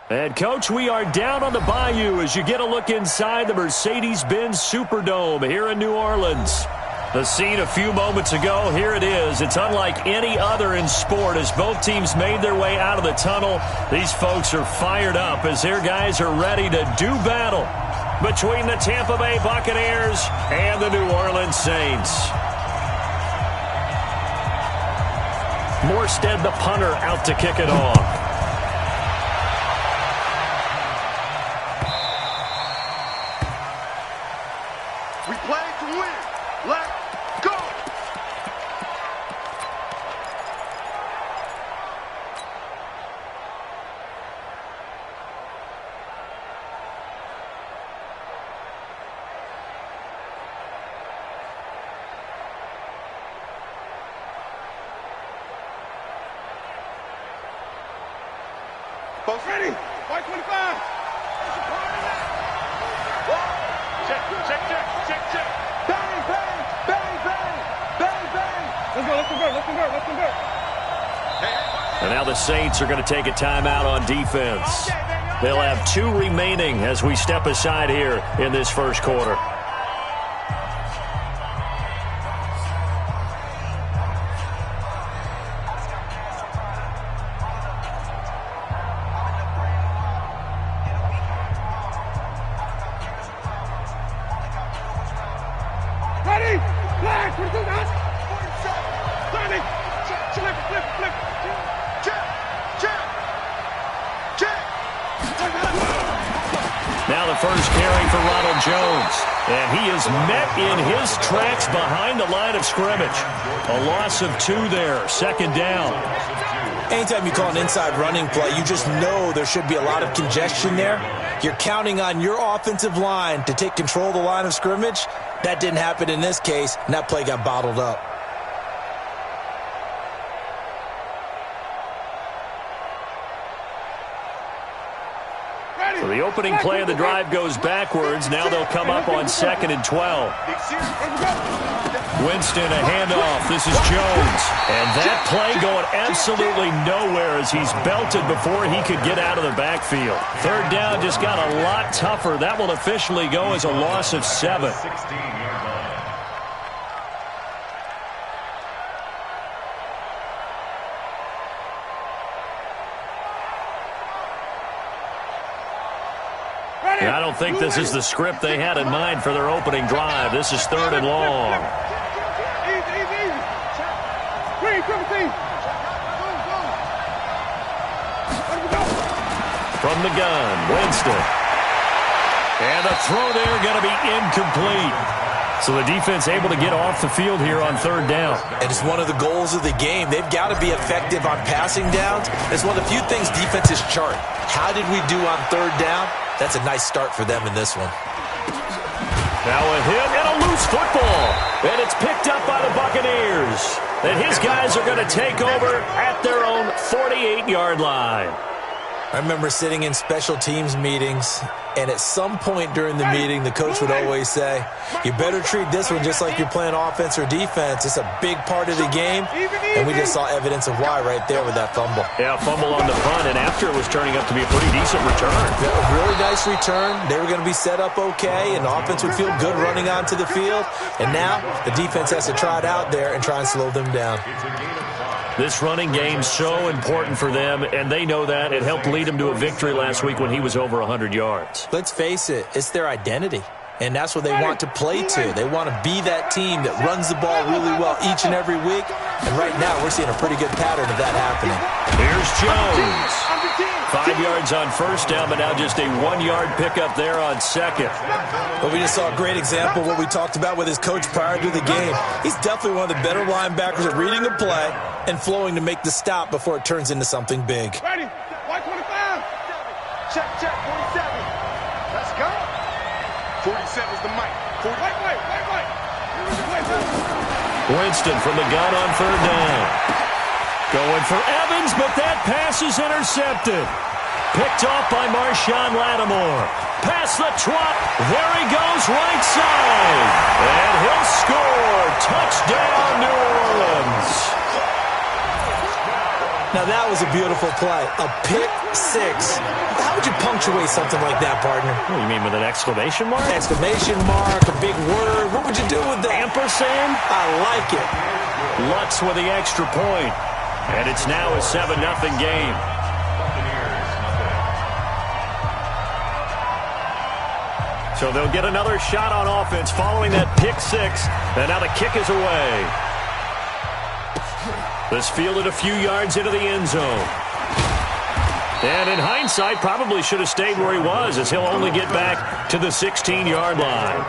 And, Coach, we are down on the bayou as you get a look inside the Mercedes-Benz Superdome here in New Orleans. The scene a few moments ago, here it is. It's unlike any other in sport as both teams made their way out of the tunnel. These folks are fired up as their guys are ready to do battle between the Tampa Bay Buccaneers and the New Orleans Saints. Morstead, the punter, out to kick it off. We play to win. Let's go! Folks ready? White 25. Check. Bang, bang, bang, bang, bang, bang. Let's convert. And now the Saints are going to take a timeout on defense. They'll have 2 remaining as we step aside here in this first quarter. Now the first carry for Ronald Jones. And he is met in his tracks behind the line of scrimmage. A loss of 2 there, second down. Anytime you call an inside running play, you just know there should be a lot of congestion there. You're counting on your offensive line to take control of the line of scrimmage. That didn't happen in this case, and that play got bottled up. So the opening play of the drive goes backwards. Now they'll come up on 2nd and 12. Winston, a handoff. This is Jones. And that play going absolutely nowhere as he's belted before he could get out of the backfield. Third down just got a lot tougher. That will officially go as a loss of 7. And I don't think this is the script they had in mind for their opening drive. This is 3rd and long. From the gun, Winston. And the throw there going to be incomplete. So the defense able to get off the field here on 3rd down. And it's one of the goals of the game. They've got to be effective on passing downs. It's one of the few things defenses chart. How did we do on 3rd down? That's a nice start for them in this one. Now a hit and a loose football. And it's picked up by the Buccaneers. And his guys are going to take over at their own 48-yard line. I remember sitting in special teams meetings, and at some point during the meeting, the coach would always say, you better treat this one just like you're playing offense or defense. It's a big part of the game, and we just saw evidence of why right there with that fumble. Yeah, fumble on the punt, and after it was turning up to be a pretty decent return. Yeah, a really nice return. They were going to be set up okay, and the offense would feel good running onto the field. And now the defense has to try it out there and try and slow them down. This running game so important for them, and they know that. It helped lead them to a victory last week when he was over 100 yards. Let's face it, it's their identity, and that's what they want to play to. They want to be that team that runs the ball really well each and every week, and right now we're seeing a pretty good pattern of that happening. Here's Jones. 5 yards on first down, but now just a 1-yard pickup there on 2nd. But we just saw a great example of what we talked about with his coach prior to the game. He's definitely one of the better linebackers at reading a play and flowing to make the stop before it turns into something big. Ready? White 25. Check, 47. Let's go. 47 is the mic. White. Winston from the gun on 3rd down. Going for Evans, but that pass is intercepted. Picked off by Marshawn Lattimore. Past the 20. There he goes, right side. And he'll score. Touchdown, New Orleans. Now, that was a beautiful play. A pick six. How would you punctuate something like that, partner? What, you mean with an exclamation mark? Exclamation mark, a big word. What would you do with that? Ampersand? I like it. Lutz with the extra point. And it's now a 7-0 game. So they'll get another shot on offense following that pick six. And now the kick is away. This fielded a few yards into the end zone. And in hindsight, probably should have stayed where he was, as he'll only get back to the 16-yard line.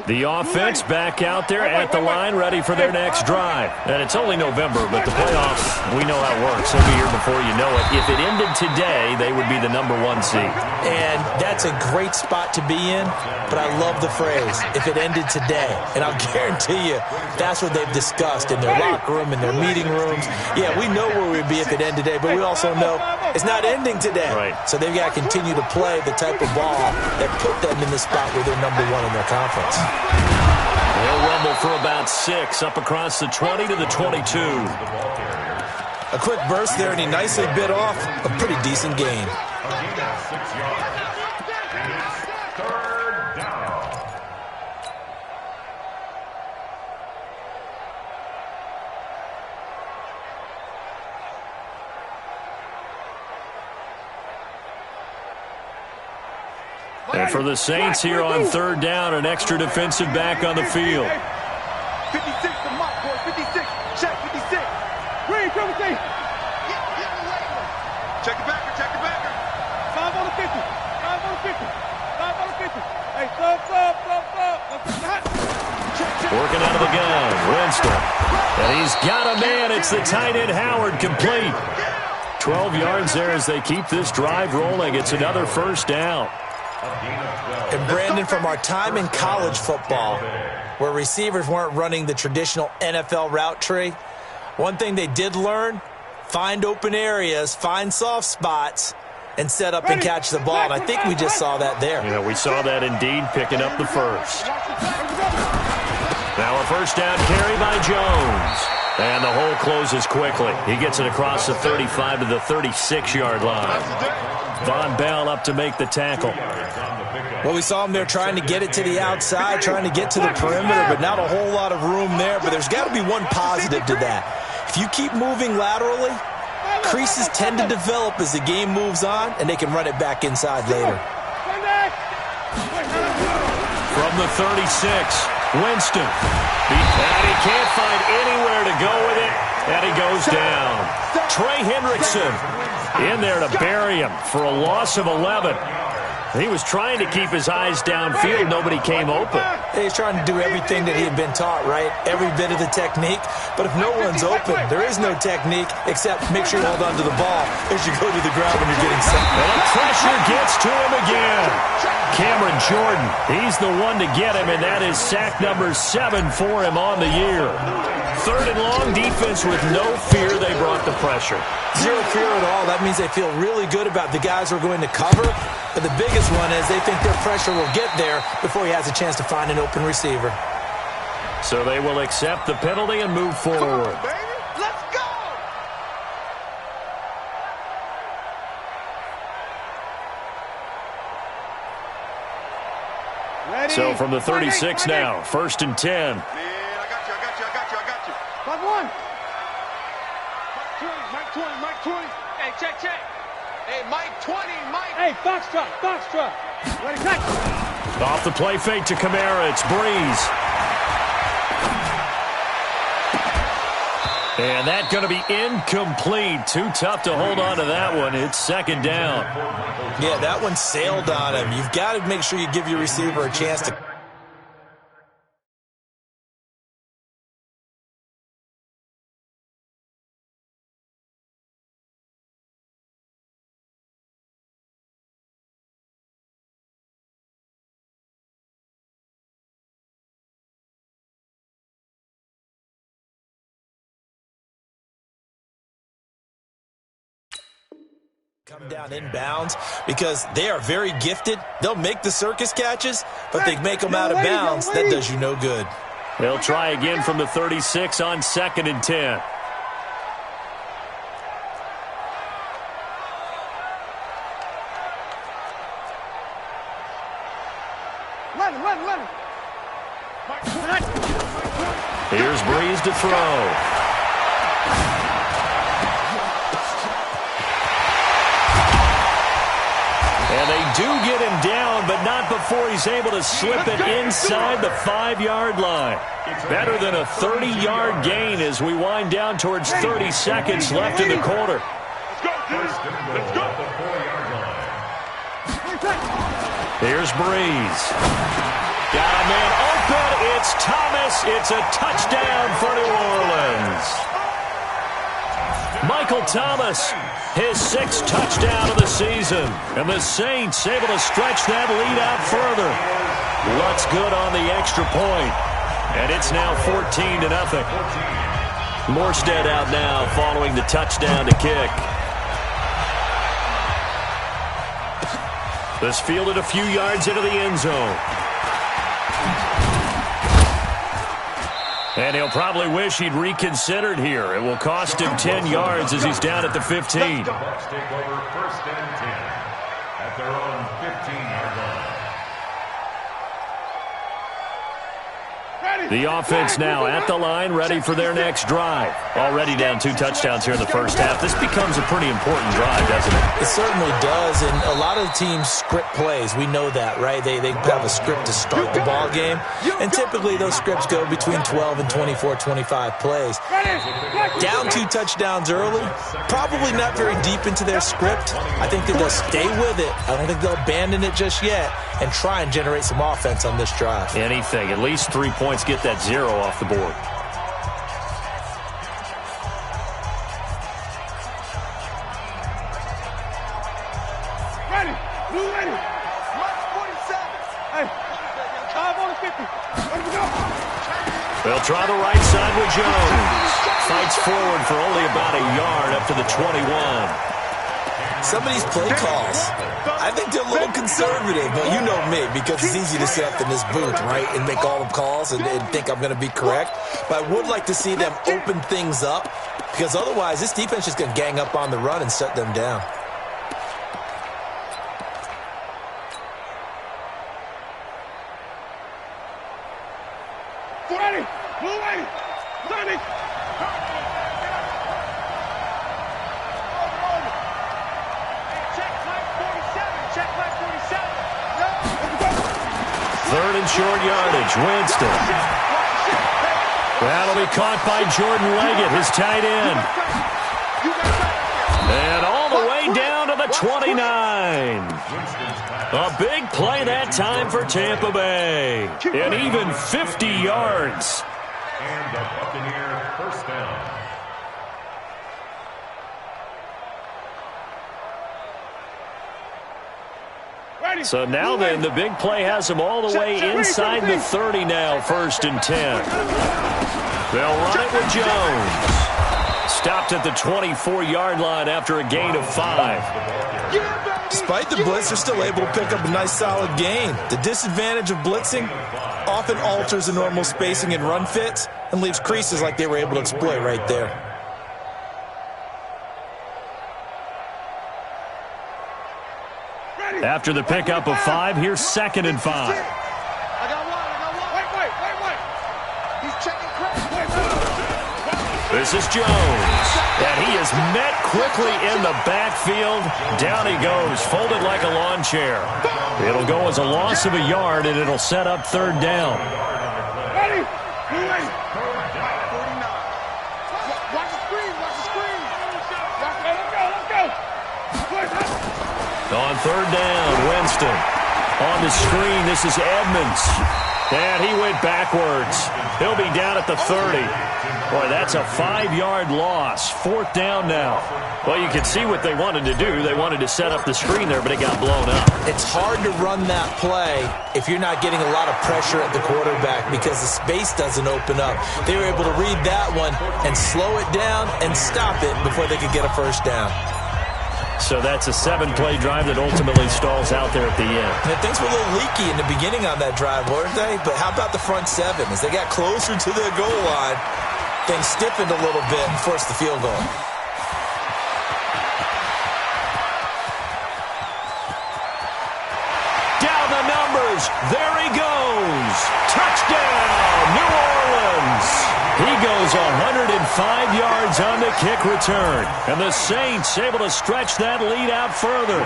The offense back out there at the line, ready for their next drive. And it's only November, but the playoffs, we know how it works. They'll be here before you know it. If it ended today, they would be the number 1 seed. And that's a great spot to be in, but I love the phrase, if it ended today. And I'll guarantee you, that's what they've discussed in their locker room, in their meeting rooms. Yeah, we know where we'd be if it ended today, but we also know it's not ending today. Right. So they've got to continue to play the type of ball that put them in the spot where they're number 1 in their conference. They'll rumble for about 6, up across the 20 to the 22. A quick burst there, and he nicely bit off a pretty decent gain. And for the Saints here on 3rd down, an extra defensive back on the field. 56 to Mott, boy. 56. Check 56. Green, come with me. Check the backer, check the backer. 5 on the 50. 5 on the 50. 5 on the 50. Hey, thumb. Working out of the gun, Winston. And he's got a man. It's the tight end, Howard, complete. 12 yards there as they keep this drive rolling. It's another 1st down. And Brandon, from our time in college football, where receivers weren't running the traditional NFL route tree, one thing they did learn, find open areas, find soft spots, and set up and catch the ball. And I think we just saw that there. Yeah, we saw that indeed, picking up the first. Now a 1st down carry by Jones. And the hole closes quickly. He gets it across the 35 to the 36-yard line. Von Bell up to make the tackle. Well, we saw him there trying to get it to the outside, trying to get to the perimeter, but not a whole lot of room there. But there's got to be one positive to that. If you keep moving laterally, creases tend to develop as the game moves on, and they can run it back inside later. From the 36, Winston. And he can't find anywhere to go with it, and he goes down. Trey Hendrickson in there to bury him for a loss of 11. He was trying to keep his eyes downfield. Nobody came open. He's trying to do everything that he had been taught, right? Every bit of the technique. But if no one's open, there is no technique except make sure you hold on to the ball as you go to the ground when you're getting set. And the pressure gets to him again. Cameron Jordan, he's the one to get him, and that is sack number 7 for him on the year. 3rd and long, defense with no fear. They brought the pressure. Zero fear at all. That means they feel really good about the guys who are going to cover. But the biggest one is they think their pressure will get there before he has a chance to find an open receiver. So they will accept the penalty and move forward. Let's go! So from the 36 now, 1st and 10. Man, I got you. 5-1. Mike 20. Hey, check. Hey, Mike 20, Mike. Hey, Foxtrot. Ready, cut. Off the play fake to Kamara, it's Breeze. And that's going to be incomplete. Too tough to hold on to that one. It's 2nd down. Yeah, that one sailed on him. You've got to make sure you give your receiver a chance to Come down inbounds because they are very gifted. They'll make the circus catches, but they make them out of bounds. That does you no good. They'll try again from the 36 on 2nd and 10. Let him. Here's Breeze to throw. And they do get him down, but not before he's able to slip it inside the 5-yard line. Better than a 30-yard gain as we wind down towards 30 seconds left in the quarter. Let's go. Here's Breeze. Got a man open. It's Thomas. It's a touchdown for New Orleans. Michael Thomas, his 6th touchdown of the season. And the Saints able to stretch that lead out further. Lutz good on the extra point. And it's now 14-0. Morstead out now following the touchdown to kick. This fielded a few yards into the end zone. And he'll probably wish he'd reconsidered here. It will cost him 10 yards as he's down at the 15. The Bucs take over 1st and 10 at their own 15-yard line. The offense now at the line, ready for their next drive. Already down 2 touchdowns here in the first half. This becomes a pretty important drive, doesn't it? It certainly does, and a lot of teams script plays. We know that, right? They have a script to start the ball game, and typically those scripts go between 12 and 24, 25 plays. Down 2 touchdowns early, probably not very deep into their script. I think that they'll stay with it. I don't think they'll abandon it just yet and try and generate some offense on this drive. Anything, at least 3 points, get that 0 off the board. They'll try the right side with Jones. Fights forward for only about a yard up to the 21. Some of these play calls, I think they're a little conservative, but you know me, because it's easy to sit up in this booth, right, and make all the calls and think I'm going to be correct. But I would like to see them open things up, because otherwise this defense is going to gang up on the run and shut them down. Short yardage, Winston. That'll be caught by Jordan Leggett, his tight end. And all the way down to the 29. A big play that time for Tampa Bay. And even 50 yards. And the Buccaneer 1st down. So now then, the big play has them all the way inside the 30 now, 1st and 10. They'll run it with Jones. Stopped at the 24-yard line after a gain of 5. Despite the blitz, they're still able to pick up a nice solid gain. The disadvantage of blitzing often alters the normal spacing and run fits and leaves creases like they were able to exploit right there. After the pickup of 5, here's 2nd and 5. I got one. Wait. He's checking crack. This is Jones. And he is met quickly in the backfield. Down he goes, folded like a lawn chair. It'll go as a loss of a yard, and it'll set up 3rd down. Ready. Watch the screen. Let's go. On 3rd down, Winston. On the screen, this is Edmonds. And he went backwards. He'll be down at the 30. Boy, that's a 5-yard loss. 4th down now. Well, you can see what they wanted to do. They wanted to set up the screen there, but it got blown up. It's hard to run that play if you're not getting a lot of pressure at the quarterback because the space doesn't open up. They were able to read that one and slow it down and stop it before they could get a 1st down. So that's a 7-play drive that ultimately stalls out there at the end. And things were a little leaky in the beginning on that drive, weren't they? But how about the front seven? As they got closer to the goal line, things stiffened a little bit and forced the field goal. Down the numbers. There he goes. Touchdown, New Orleans. He goes 105 yards on the kick return. And the Saints able to stretch that lead out further.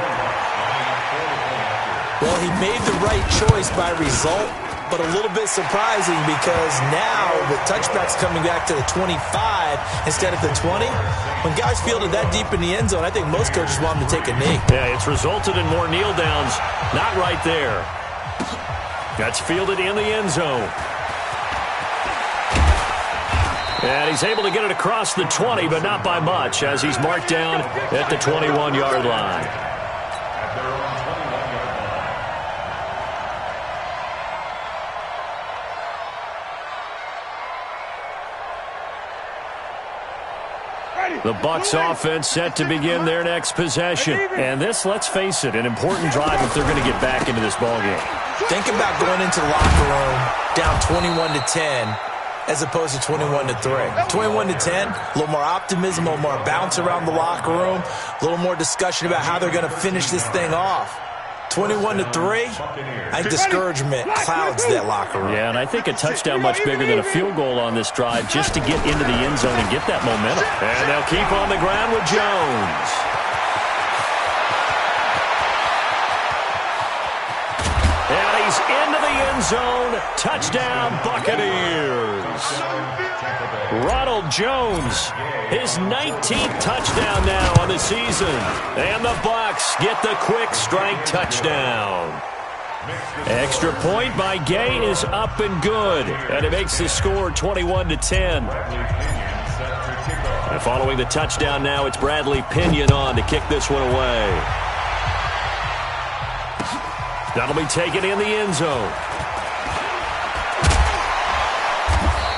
Well, he made the right choice by result, but a little bit surprising because now with touchbacks coming back to the 25 instead of the 20, when guys fielded that deep in the end zone, I think most coaches want them to take a knee. Yeah, it's resulted in more kneel downs. Not right there. That's fielded in the end zone. And he's able to get it across the 20, but not by much, as he's marked down at the 21-yard line. The Bucs offense set to begin their next possession. And this, let's face it, an important drive if they're going to get back into this ballgame. Think about going into the locker room down 21-10 as opposed to 21-3. 21-10, a little more optimism, a little more bounce around the locker room, a little more discussion about how they're going to finish this thing off. 21-3, I think discouragement clouds that locker room. Yeah, and I think a touchdown much bigger than a field goal on this drive just to get into the end zone and get that momentum. And they'll keep on the ground with Jones. And he's into the end zone. Touchdown, Buccaneers. Ronald Jones, his 19th touchdown now on the season. And the Bucs get the quick strike touchdown. Extra point by Gay is up and good. And it makes the score 21-10. And following the touchdown now, it's Bradley Pinion on to kick this one away. That'll be taken in the end zone.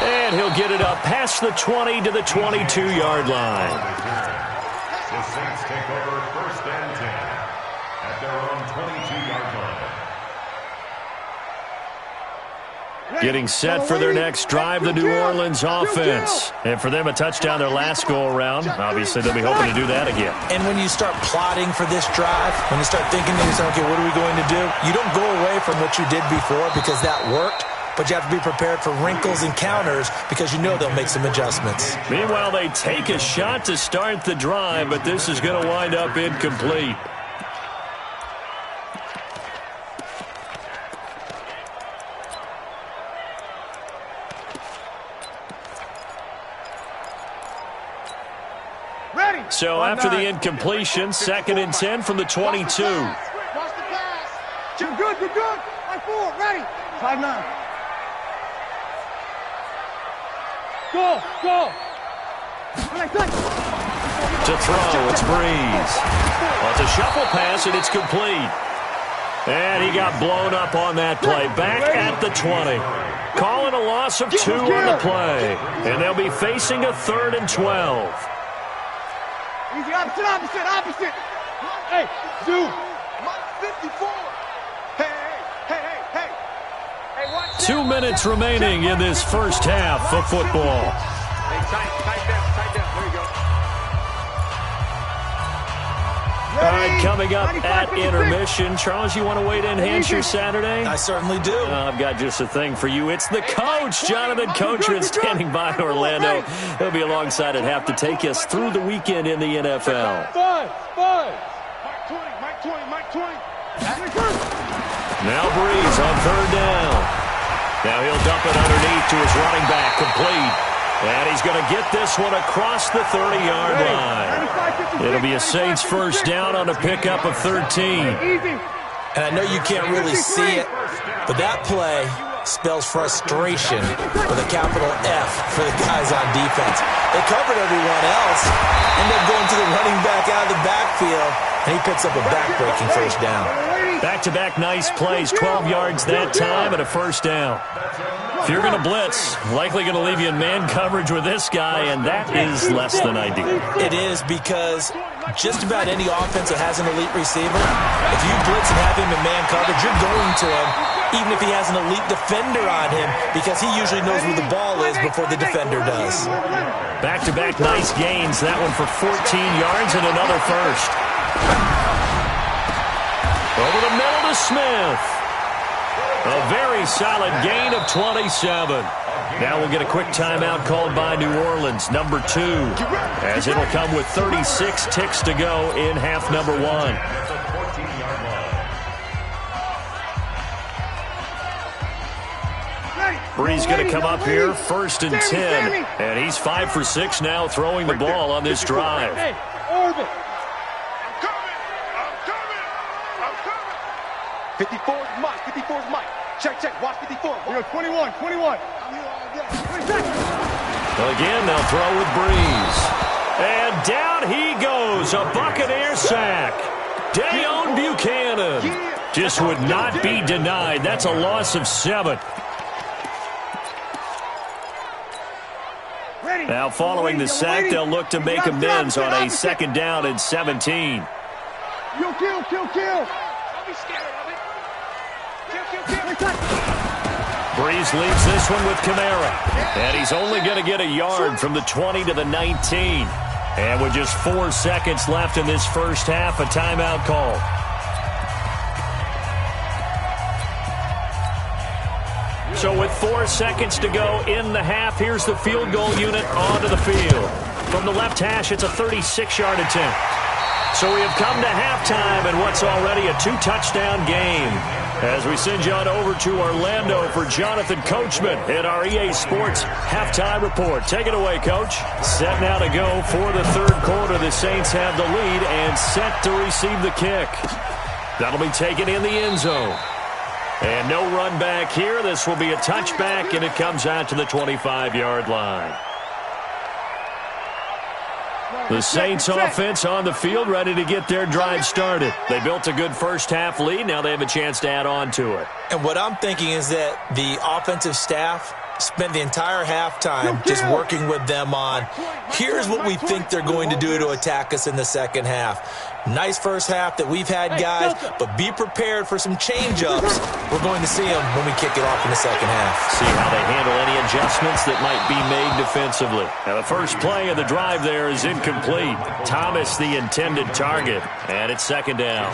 And he'll get it up past the 20 to the 22-yard line. The Saints take over 1st and 10 at their own 22-yard line. Getting set for their next drive, the New Orleans offense. And for them, a touchdown their last go-around. Obviously, they'll be hoping to do that again. And when you start plotting for this drive, when you start thinking to yourself, okay, what are we going to do? You don't go away from what you did before because that worked. But you have to be prepared for wrinkles and counters because you know they'll make some adjustments. Meanwhile, they take a shot to start the drive, but this is going to wind up incomplete. So after the incompletion, 2nd and 10 from the 22. Watch the pass. You're good, you're good. 5-4, ready. 5-9. Go. To throw, it's Breeze. Well, it's a shuffle pass, and it's complete. And he got blown up on that play. Back at the 20. Calling a loss of 2 on the play. And they'll be facing a 3rd and 12. Easy, opposite. Hey, Zoo. 54. Hey. 2 minutes remaining in this first half of football. Hey, tight down. There you go. All right, coming up at intermission. Charles, you want to wait and enhance your Saturday? I certainly do. I've got just a thing for you. It's the coach, Jonathan Coachman, standing by in Orlando. He'll be alongside at half to take us through the weekend in the NFL. Five. Mike 20. Now Breeze on 3rd down. Now he'll dump it underneath to his running back, complete. And he's going to get this one across the 30-yard line. It'll be a Saints first down on a pickup of 13. And I know you can't really see it, but that play spells frustration with a capital F for the guys on defense. They covered everyone else, end up going to the running back out of the backfield, And he picks up a back-breaking first down. Back-to-back nice plays, 12 yards that time and a first down. If you're going to blitz, likely going to leave you in man coverage with this guy, and that is less than ideal. It is, because just about any offense that has an elite receiver, if you blitz and have him in man coverage, you're going to him, even if he has an elite defender on him, because he usually knows where the ball is before the defender does. Back-to-back nice gains. That one for 14 yards and another first. Over the middle to Smith. A very solid gain of 27. Now we'll get a quick timeout called by New Orleans, number 2, as it'll come with 36 ticks to go in half number 1. Brees going to come up here, 1st and 10. And he's 5 for 6 now throwing the ball on this drive. I'm coming. 54's Mike. 54's Mike. Check. Watch 54. 21. Again, they'll throw with Brees. And down he goes. A Buccaneer sack. Dayon Buchanan just would not be denied. That's a loss of 7. Now, following the sack, they'll look to make amends on a 2nd down and 17. Kill. Don't be scared of it. Kill. Brees leaves this one with Kamara. And he's only going to get a yard from the 20 to the 19. And with just 4 seconds left in this first half, a timeout call. So with 4 seconds to go in the half, here's the field goal unit onto the field. From the left hash, it's a 36-yard attempt. So we have come to halftime in what's already a 2-touchdown game. As we send you on over to Orlando for Jonathan Coachman in our EA Sports Halftime Report. Take it away, Coach. Set now to go for the 3rd quarter. The Saints have the lead and set to receive the kick. That'll be taken in the end zone. And no run back here. This will be a touchback, and it comes out to the 25-yard line. The Saints offense on the field, ready to get their drive started. They built a good first-half lead. Now they have a chance to add on to it. And what I'm thinking is that the offensive staff spent the entire halftime just working with them on, here's what we think they're going to do to attack us in the second half. Nice first half that we've had, guys, but be prepared for some change-ups. We're going to see them when we kick it off in the second half. See how they handle any adjustments that might be made defensively. Now, the first play of the drive there is incomplete. Thomas, the intended target, and it's 2nd down.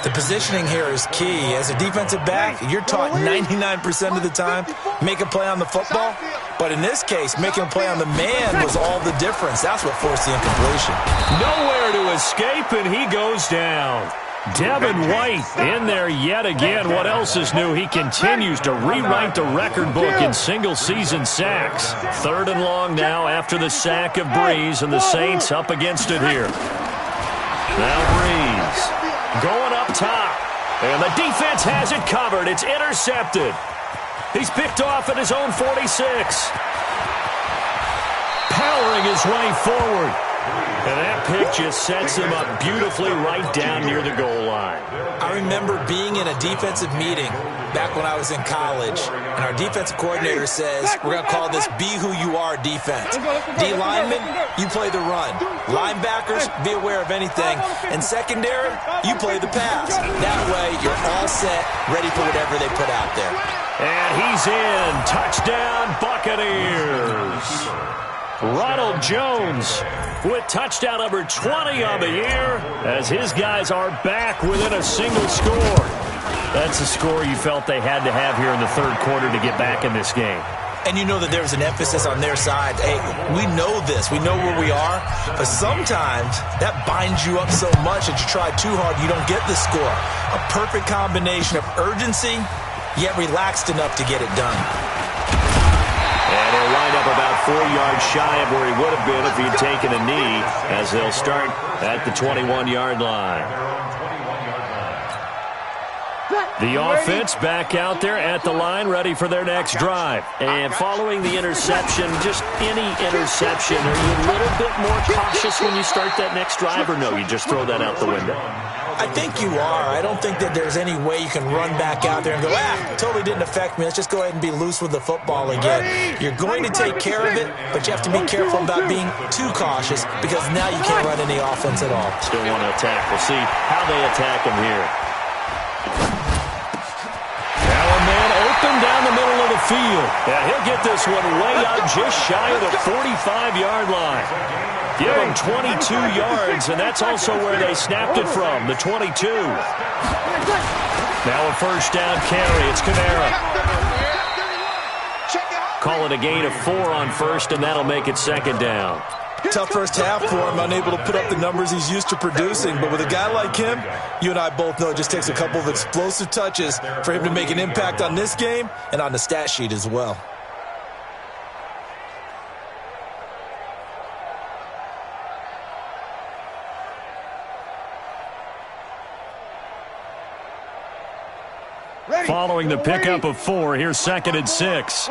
The positioning here is key. As a defensive back, you're taught 99% of the time, make a play on the football. But in this case, making a play on the man was all the difference. That's what forced the incompletion. Nowhere to escape, and he goes down. Devin White in there yet again. What else is new? He continues to rewrite the record book in single-season sacks. 3rd and long now after the sack of Brees, and the Saints up against it here. Now Brees going up top. And the defense has it covered. It's intercepted. He's picked off at his own 46. Powering his way forward. And that pick just sets him up beautifully right down near the goal line. I remember being in a defensive meeting back when I was in college, and our defensive coordinator says, we're going to call this Be Who You Are defense. D linemen, you play the run. Linebackers, be aware of anything. And secondary, you play the pass. That way, you're all set, ready for whatever they put out there. And he's in. Touchdown, Buccaneers. Ronald Jones with touchdown number 20 on the year as his guys are back within a single score. That's a score you felt they had to have here in the 3rd quarter to get back in this game. And you know that there's an emphasis on their side. Hey, we know this. We know where we are. But sometimes that binds you up so much that you try too hard, you don't get the score. A perfect combination of urgency, yet relaxed enough to get it done. And he'll wind up about 4 yards shy of where he would have been if he'd taken a knee, as they'll start at the 21-yard line. The offense back out there at the line, ready for their next drive. And following the interception, just any interception, are you a little bit more cautious when you start that next drive, or no, you just throw that out the window? I think you are. I don't think that there's any way you can run back out there and go, totally didn't affect me. Let's just go ahead and be loose with the football again. You're going to take care of it, but you have to be careful about being too cautious because now you can't run any offense at all. Still want to attack. We'll see how they attack him here. Now a man open down the middle of the field. Yeah, he'll get this one way out just shy of the 45-yard line. Give him 22 yards, and that's also where they snapped it from, the 22. Now a first down carry. It's Kamara. Call it a gain of 4 on first, and that'll make it second down. Tough first half for him, unable to put up the numbers he's used to producing. But with a guy like him, you and I both know it just takes a couple of explosive touches for him to make an impact on this game and on the stat sheet as well. Following the pickup of 4, here's 2nd and 6.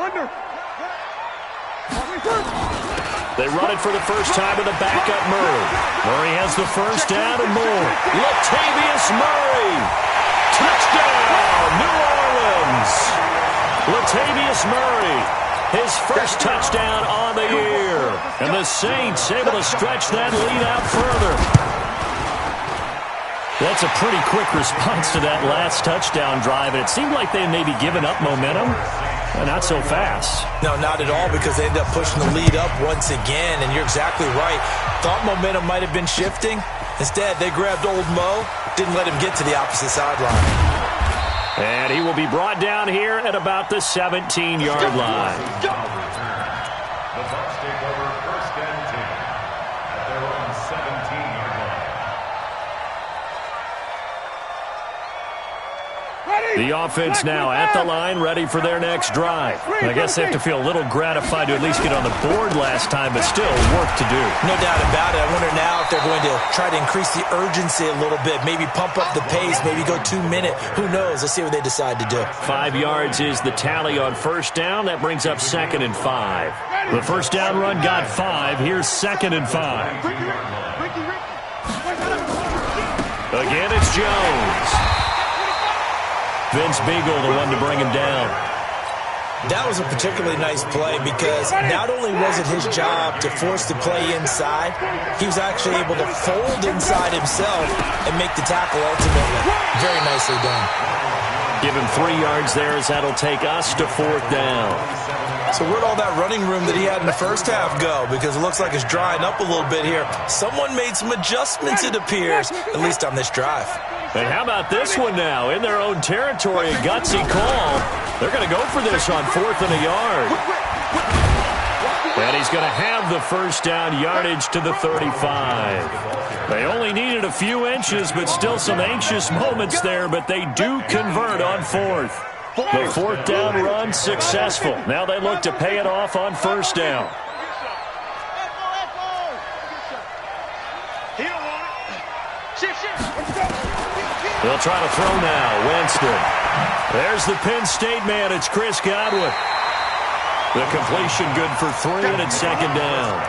They run it for the first time with a backup Murray. Murray has the first down and more. Latavius Murray. Touchdown, New Orleans. Latavius Murray, his first touchdown on the year. And the Saints able to stretch that lead out further. That's a pretty quick response to that last touchdown drive, and it seemed like they had maybe given up momentum. Not so fast. No, not at all, because they ended up pushing the lead up once again, and you're exactly right. Thought momentum might have been shifting. Instead, they grabbed old Mo, didn't let him get to the opposite sideline. And he will be brought down here at about the 17-yard line. The Bucs take over 1st and 10 at their own 17-yard line. The offense now at the line, ready for their next drive. I guess they have to feel a little gratified to at least get on the board last time, but still work to do. No doubt about it. I wonder now if they're going to try to increase the urgency a little bit, maybe pump up the pace, maybe go 2-minute. Who knows? Let's see what they decide to do. 5 yards is the tally on first down. That brings up 2nd and 5. The first down run got 5. Here's 2nd and 5. Again, it's Jones. Vince Beagle, the one to bring him down. That was a particularly nice play because not only was it his job to force the play inside, he was actually able to fold inside himself and make the tackle ultimately. Very nicely done. Give him 3 yards there as that'll take us to 4th down. So where'd all that running room that he had in the first half go? Because it looks like it's drying up a little bit here. Someone made some adjustments, it appears, at least on this drive. And how about this one now? In their own territory, a gutsy call. They're going to go for this on 4th and a yard. And he's going to have the first down, yardage to the 35. They only needed a few inches, but still some anxious moments there, but they do convert on 4th. The 4th down run successful. Now they look to pay it off on first down. They'll try to throw now. Winston. There's the Penn State man. It's Chris Godwin. The completion good for 3, and it's 2nd down.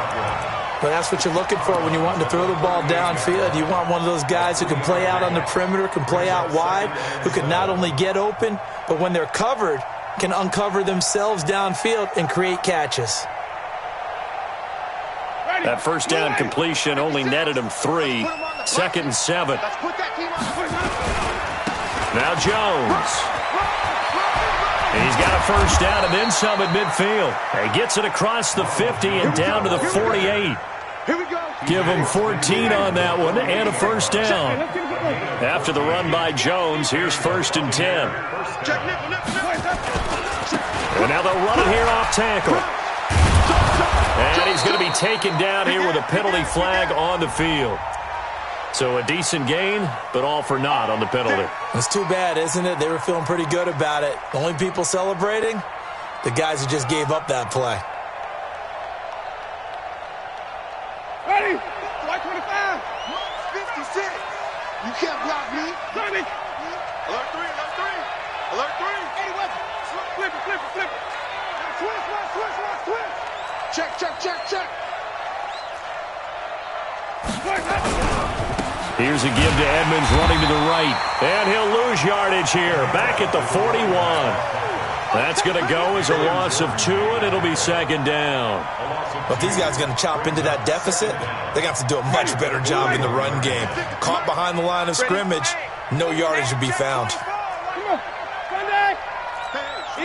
But that's what you're looking for when you're wanting to throw the ball downfield. You want one of those guys who can play out on the perimeter, can play out wide, who can not only get open, but when they're covered, can uncover themselves downfield and create catches. That first down completion only netted him 3. 2nd and 7. Now Jones. And he's got a first down and then some at midfield. He gets it across the 50 and down to the 48. Give him 14 on that one and a first down. After the run by Jones, here's 1st and 10. And now they'll run it here off tackle. And he's going to be taken down here with a penalty flag on the field. So a decent gain, but all for naught on the penalty. It's too bad, isn't it? They were feeling pretty good about it. The only people celebrating, the guys who just gave up that play. Ready? White 25. 56. You can't block me. 30. Alert 3. Here's a give to Edmonds running to the right. And he'll lose yardage here. Back at the 41. That's going to go as a loss of 2, and it'll be second down. Well, if these guys are going to chop into that deficit, they're going to have to do a much better job in the run game. Caught behind the line of scrimmage, no yardage to be found. Come on. Sunday.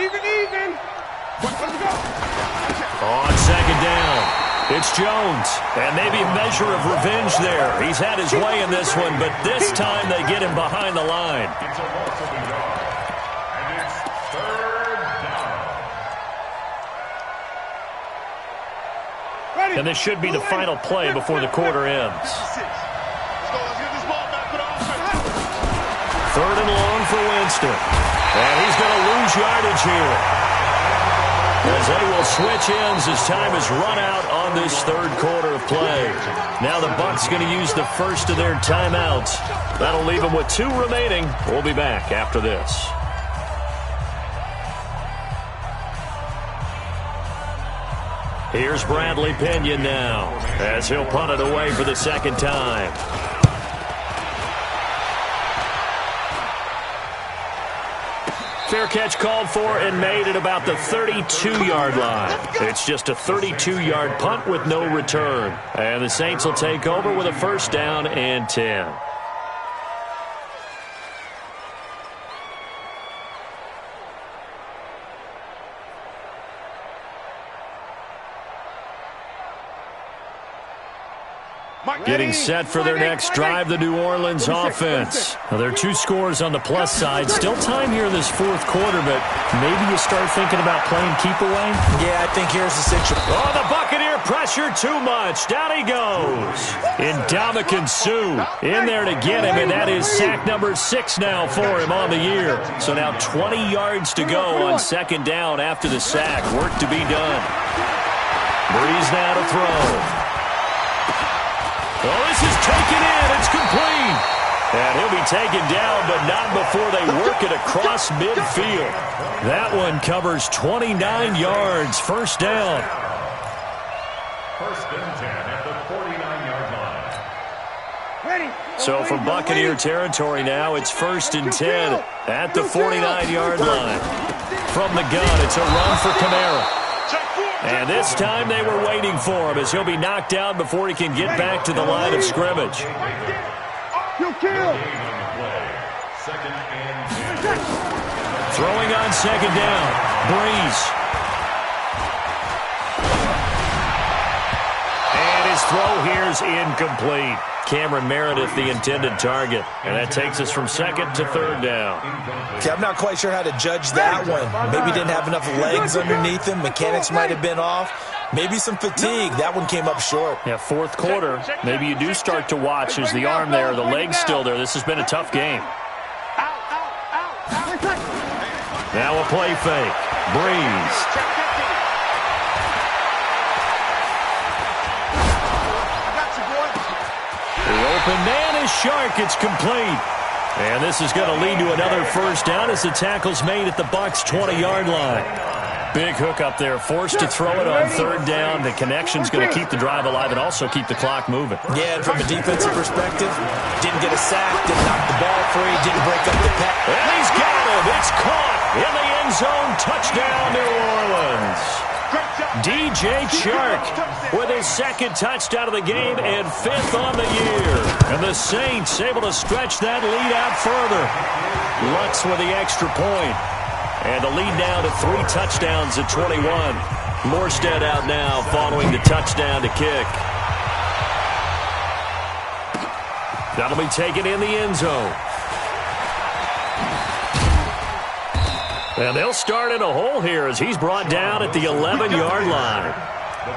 Even. Let's go. On second down, it's Jones. And maybe a measure of revenge there. He's had his way in this one, but this time they get him behind the line. It's a loss of a yard. And it's third down. Ready. And this should be the final play before the quarter ends. Let's go. Let's get this ball back for the offense. Third and long for Winston. And he's going to lose yardage here, as they will switch ends as time is run out on this third quarter of play. Now the Bucs going to use the first of their timeouts. That'll leave them with 2 remaining. We'll be back after this. Here's Bradley Pinion now, as he'll punt it away for the second time. Fair catch called for and made at about the 32-yard line. It's just a 32-yard punt with no return. And the Saints will take over with a first down and 10. Getting set for their next drive, the New Orleans offense. Now, there are 2 scores on the plus side. Still time here in this fourth quarter, but maybe you start thinking about playing keep away? Yeah, I think here's the situation. Oh, the Buccaneer pressure too much. Down he goes. Ndamukong Suh in there to get him, and that is sack number 6 now for him on the year. So now 20 yards to go on second down after the sack. Work to be done. Breeze now to throw. Oh, this is taken in. It's complete. And he'll be taken down, but not before they work it across midfield. That one covers 29 yards. First down. First and 10 at the 49-yard line. Ready. So for Buccaneer territory now, it's first and 10 at the 49-yard line. From the gun, it's a run for Kamara. And this time they were waiting for him, as he'll be knocked down before he can get back to the line of scrimmage. You kill. Second and 10. Throwing on second down, Breeze. And his throw here is incomplete. Cameron Meredith, the intended target. And that takes us from second to third down. Okay, I'm not quite sure how to judge that one. Maybe didn't have enough legs underneath him. Mechanics might have been off. Maybe some fatigue. That one came up short. Yeah, fourth quarter. Maybe you do start to watch. Is the arm there, the leg's still there. This has been a tough game. Now a play fake. Breeze. The open man is Shark. It's complete. And this is going to lead to another first down as the tackle's made at the Bucs' 20-yard line. Big hook up there, forced to throw it on third down. The connection's going to keep the drive alive and also keep the clock moving. Yeah, and from a defensive perspective, didn't get a sack, didn't knock the ball free, didn't break up the pass. And he's got him. It's caught in the end zone. Touchdown, New Orleans. DJ Chark with his second touchdown of the game and 5th on the year. And the Saints able to stretch that lead out further. Lutz with the extra point. And the lead now to 3 touchdowns at 21. Morstead out now following the touchdown to kick. That'll be taken in the end zone. And they'll start in a hole here as he's brought down at the 11-yard line.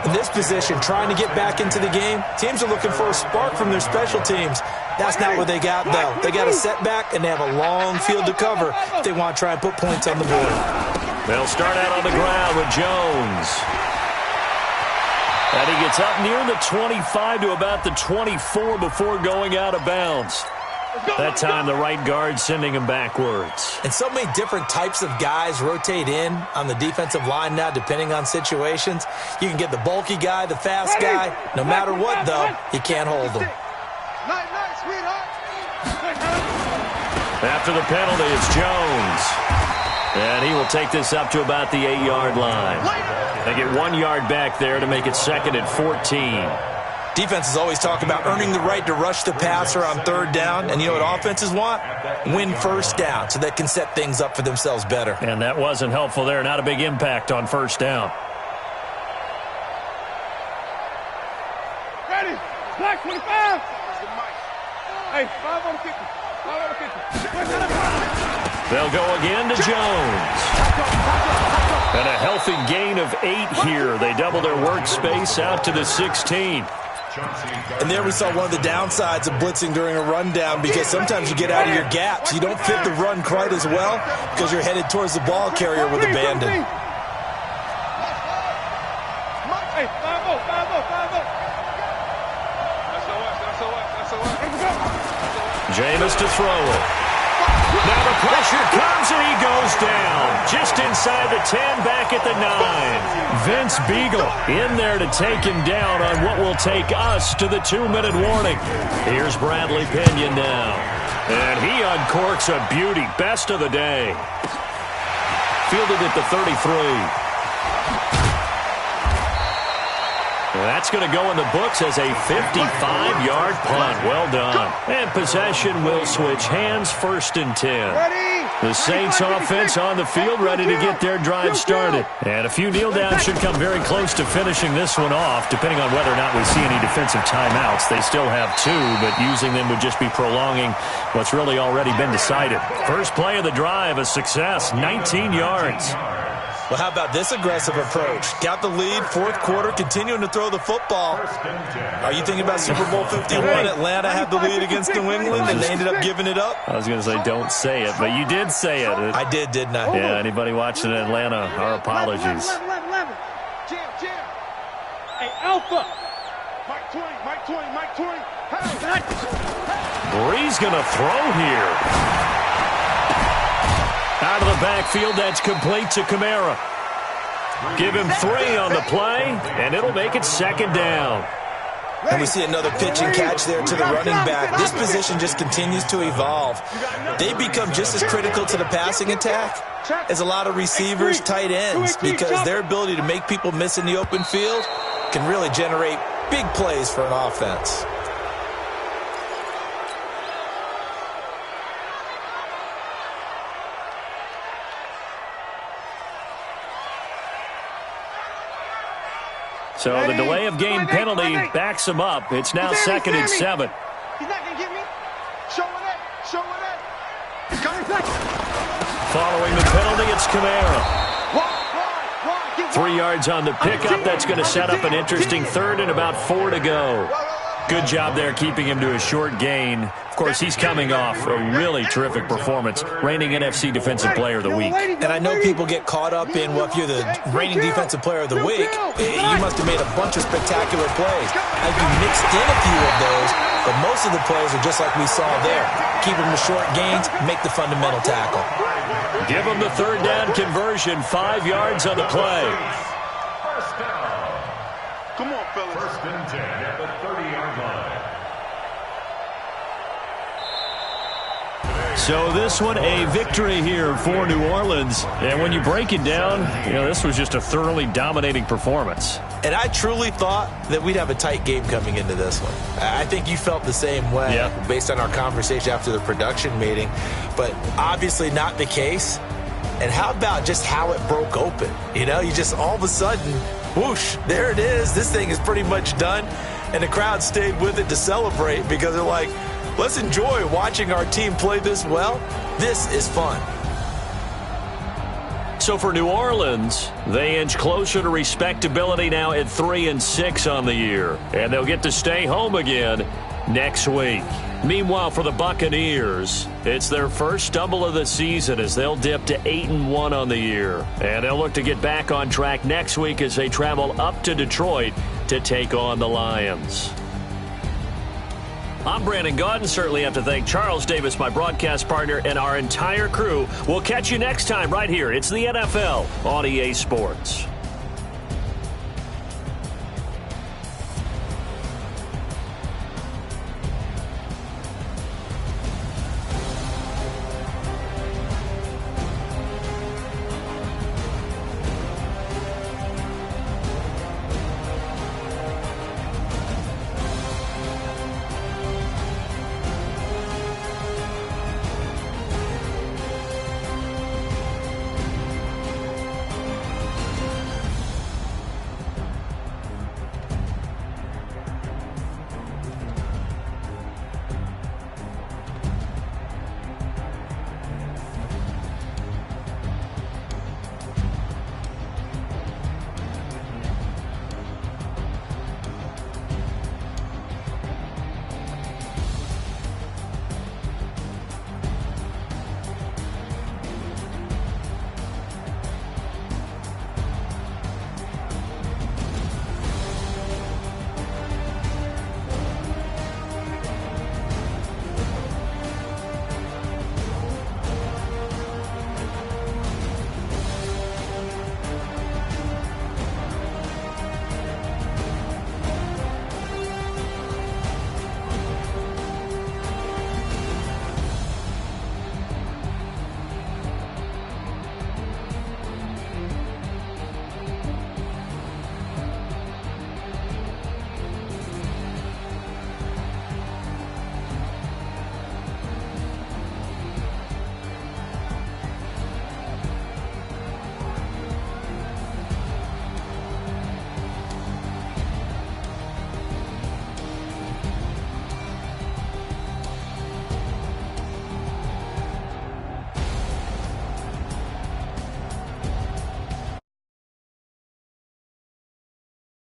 In this position, trying to get back into the game, teams are looking for a spark from their special teams. That's not what they got, though. They got a setback, and they have a long field to cover if they want to try and put points on the board. They'll start out on the ground with Jones. And he gets up near the 25 to about the 24 before going out of bounds. That time, the right guard sending him backwards. And so many different types of guys rotate in on the defensive line now, depending on situations. You can get the bulky guy, the fast guy. No matter what, though, you can't hold them. Night, sweetheart. After the penalty, it's Jones. And he will take this up to about the 8-yard line. They get 1 yard back there to make it 2nd and 14. Defenses always talk about earning the right to rush the passer on 3rd down. And you know what offenses want? Win 1st down so they can set things up for themselves better. And that wasn't helpful there. Not a big impact on 1st down. Ready. Black 25. Hey, 5 on 50. 5 on 50. They'll go again to Jones. And a healthy gain of 8 here. They double their workspace out to the 16. And there we saw one of the downsides of blitzing during a rundown, because sometimes you get out of your gaps. You don't fit the run quite as well because you're headed towards the ball carrier with abandon. Hey, 5-0, 5-0, 5-0. Jameis to throw it. Now the pressure comes and he goes down. Just inside the 10, back at the 9. Vince Beagle in there to take him down on what will take us to the 2-minute warning. Here's Bradley Pinion now. And he uncorks a beauty. Best of the day. Fielded at the 33. That's going to go in the books as a 55-yard punt. Well done. And possession will switch hands, 1st and 10. The Saints offense on the field, ready to get their drive started. And a few kneel downs should come very close to finishing this one off, depending on whether or not we see any defensive timeouts. They still have 2, but using them would just be prolonging what's really already been decided. First play of the drive, a success, 19 yards. Well, how about this aggressive approach? Got the lead, 4th quarter, continuing to throw the football. Are you thinking about Super Bowl 51? Atlanta had the lead against New England, and they ended up giving it up? I was going to say don't say it, but you did say it. I did, didn't I? Yeah, anybody watching in Atlanta, our apologies. 11. Jam. Hey, Alpha. Mike 20. Bree's going to throw here. Out of the backfield, that's complete to Kamara. Give him 3 on the play, and it'll make it 2nd down. And we see another pitch and catch there to the running back. This position just continues to evolve. They become just as critical to the passing attack as a lot of receivers, tight ends, because their ability to make people miss in the open field can really generate big plays for an offense. So the delay of game penalty backs him up. It's now 2nd and 7. He's not going to get me. Show it up. Following the penalty, it's Kamara. 3 yards on the pickup. That's going to set up an interesting 3rd and about 4 to go. Good job there keeping him to a short gain. Of course, he's coming off a really terrific performance, reigning NFC Defensive Player of the Week. And I know people get caught up in, well, if you're the reigning Defensive Player of the Week, you must have made a bunch of spectacular plays. I think you mixed in a few of those, but most of the plays are just like we saw there. Keep them to short gains, make the fundamental tackle. Give them the 3rd down conversion, 5 yards on the play. First down. Come on, fellas. 1st and 10 at the 30-yard line. So this one, a victory here for New Orleans. And when you break it down, this was just a thoroughly dominating performance. And I truly thought that we'd have a tight game coming into this one. I think you felt the same way based on our conversation after the production meeting. But obviously not the case. And how about just how it broke open? You just all of a sudden, whoosh, there it is. This thing is pretty much done. And the crowd stayed with it to celebrate because they're like, let's enjoy watching our team play this well. This is fun. So for New Orleans, they inch closer to respectability now at 3-6 on the year. And they'll get to stay home again next week. Meanwhile, for the Buccaneers, it's their first stumble of the season as they'll dip to 8-1 on the year. And they'll look to get back on track next week as they travel up to Detroit to take on the Lions. I'm Brandon Gaudin. Certainly have to thank Charles Davis, my broadcast partner, and our entire crew. We'll catch you next time right here. It's the NFL on EA Sports.